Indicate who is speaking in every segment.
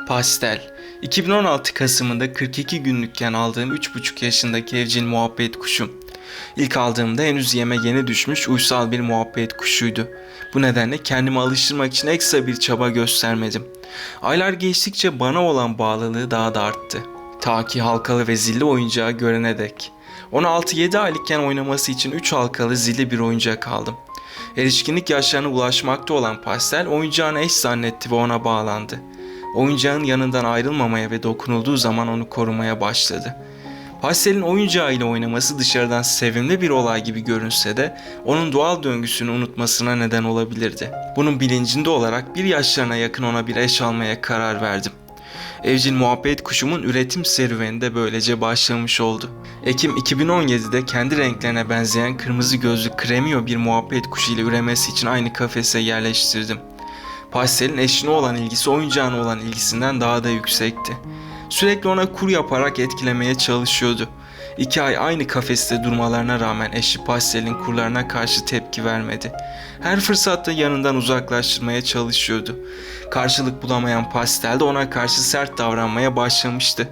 Speaker 1: Pastel. 2016 Kasım'ında 42 günlükken aldığım 3,5 yaşındaki evcil muhabbet kuşum. İlk aldığımda henüz yeme yeni düşmüş uysal bir muhabbet kuşuydu. Bu nedenle kendimi alıştırmak için ekstra bir çaba göstermedim. Aylar geçtikçe bana olan bağlılığı daha da arttı. Ta ki halkalı ve zilli oyuncağı görene dek. Ona 6-7 aylıkken oynaması için 3 halkalı zilli bir oyuncak aldım. Erişkinlik yaşlarına ulaşmakta olan Pastel oyuncağını eş zannetti ve ona bağlandı. Oyuncağın yanından ayrılmamaya ve dokunulduğu zaman onu korumaya başladı. Pastel'in oyuncağıyla oynaması dışarıdan sevimli bir olay gibi görünse de onun doğal döngüsünü unutmasına neden olabilirdi. Bunun bilincinde olarak 1 yaşlarına yakın ona bir eş almaya karar verdim. Evcil muhabbet kuşumun üretim serüveni de böylece başlamış oldu. Ekim 2017'de kendi renklerine benzeyen kırmızı gözlü Cremio bir muhabbet kuşu ile üremesi için aynı kafese yerleştirdim. Pastel'in eşine olan ilgisi oyuncağına olan ilgisinden daha da yüksekti. Sürekli ona kur yaparak etkilemeye çalışıyordu. 2 ay aynı kafeste durmalarına rağmen eşi Pastel'in kurlarına karşı tepki vermedi. Her fırsatta yanından uzaklaştırmaya çalışıyordu. Karşılık bulamayan Pastel de ona karşı sert davranmaya başlamıştı.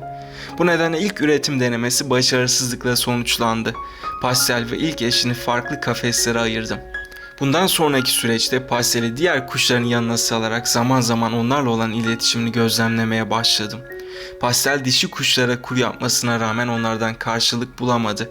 Speaker 1: Bu nedenle ilk üretim denemesi başarısızlıkla sonuçlandı. Pastel ve ilk eşini farklı kafeslere ayırdım. Bundan sonraki süreçte Pastel'i diğer kuşların yanına salarak zaman zaman onlarla olan iletişimini gözlemlemeye başladım. Pastel dişi kuşlara kur yapmasına rağmen onlardan karşılık bulamadı.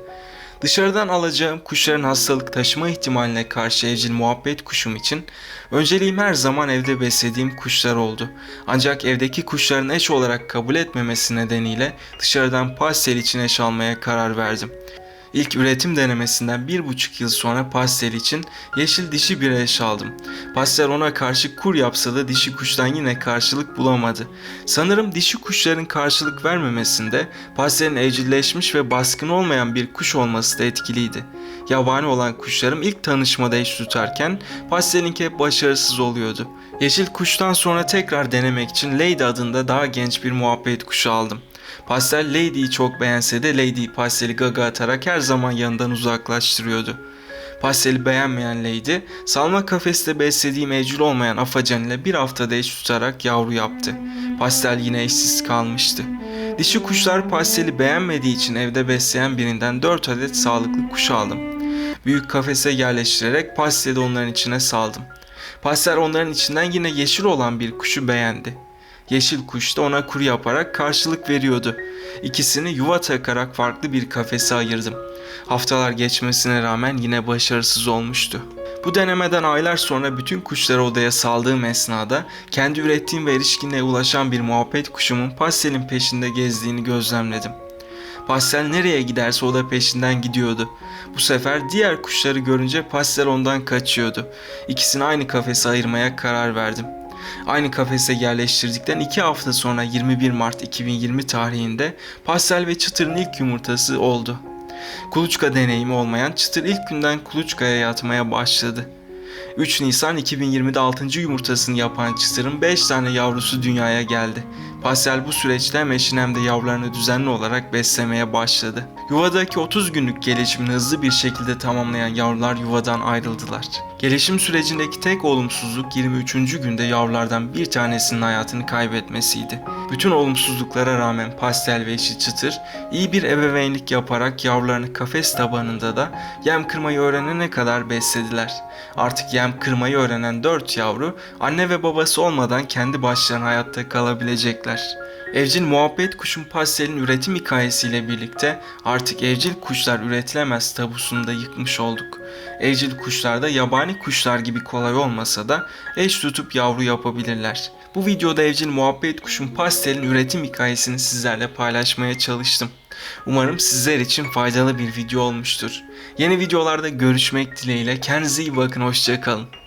Speaker 1: Dışarıdan alacağım kuşların hastalık taşıma ihtimaline karşı evcil muhabbet kuşum için önceliğim her zaman evde beslediğim kuşlar oldu. Ancak evdeki kuşların eş olarak kabul etmemesi nedeniyle dışarıdan Pastel için eş almaya karar verdim. İlk üretim denemesinden 1,5 yıl sonra Pastel için yeşil dişi bir eş aldım. Pastel ona karşı kur yapsa da dişi kuştan yine karşılık bulamadı. Sanırım dişi kuşların karşılık vermemesinde Pastel'in evcilleşmiş ve baskın olmayan bir kuş olması da etkiliydi. Yabani olan kuşlarım ilk tanışmada eş tutarken Pastel'inki hep başarısız oluyordu. Yeşil kuştan sonra tekrar denemek için Lady adında daha genç bir muhabbet kuşu aldım. Pastel Lady'yi çok beğense de Lady Pastel'i gaga atarak her zaman yanından uzaklaştırıyordu. Pastel'i beğenmeyen Lady, salma kafeste beslediğim evcil olmayan Afacan ile bir haftada eş tutarak yavru yaptı. Pastel yine eşsiz kalmıştı. Dişi kuşlar Pastel'i beğenmediği için evde besleyen birinden 4 adet sağlıklı kuş aldım. Büyük kafese yerleştirerek Pastel'i onların içine saldım. Pastel onların içinden yine yeşil olan bir kuşu beğendi. Yeşil kuş da ona kuru yaparak karşılık veriyordu. İkisini yuva takarak farklı bir kafese ayırdım. Haftalar geçmesine rağmen yine başarısız olmuştu. Bu denemeden aylar sonra bütün kuşları odaya saldığım esnada kendi ürettiğim ve erişkinliğe ulaşan bir muhabbet kuşumun Pastel'in peşinde gezdiğini gözlemledim. Pastel nereye giderse o da peşinden gidiyordu. Bu sefer diğer kuşları görünce Pastel ondan kaçıyordu. İkisini aynı kafese ayırmaya karar verdim. Aynı kafese yerleştirdikten 2 hafta sonra 21 Mart 2020 tarihinde Pastel ve Çıtır'ın ilk yumurtası oldu. Kuluçka deneyimi olmayan Çıtır ilk günden kuluçkaya yatmaya başladı. 3 Nisan 2020'de 6. yumurtasını yapan Çıtır'ın 5 tane yavrusu dünyaya geldi. Pastel bu süreçte hem eşini hem de yavrularını düzenli olarak beslemeye başladı. Yuvadaki 30 günlük gelişimini hızlı bir şekilde tamamlayan yavrular yuvadan ayrıldılar. Gelişim sürecindeki tek olumsuzluk 23. günde yavrulardan bir tanesinin hayatını kaybetmesiydi. Bütün olumsuzluklara rağmen Pastel ve eşi Çıtır iyi bir ebeveynlik yaparak yavrularını kafes tabanında da yem kırmayı öğrenene kadar beslediler. Artık yem kırmayı öğrenen 4 yavru anne ve babası olmadan kendi başlarına hayatta kalabilecekler. Evcil muhabbet kuşun Pastel'in üretim hikayesiyle birlikte artık evcil kuşlar üretilemez tabusunu da yıkmış olduk. Evcil kuşlar da yabani kuşlar gibi kolay olmasa da eş tutup yavru yapabilirler. Bu videoda evcil muhabbet kuşun Pastel'in üretim hikayesini sizlerle paylaşmaya çalıştım. Umarım sizler için faydalı bir video olmuştur. Yeni videolarda görüşmek dileğiyle, kendinize iyi bakın, hoşça kalın.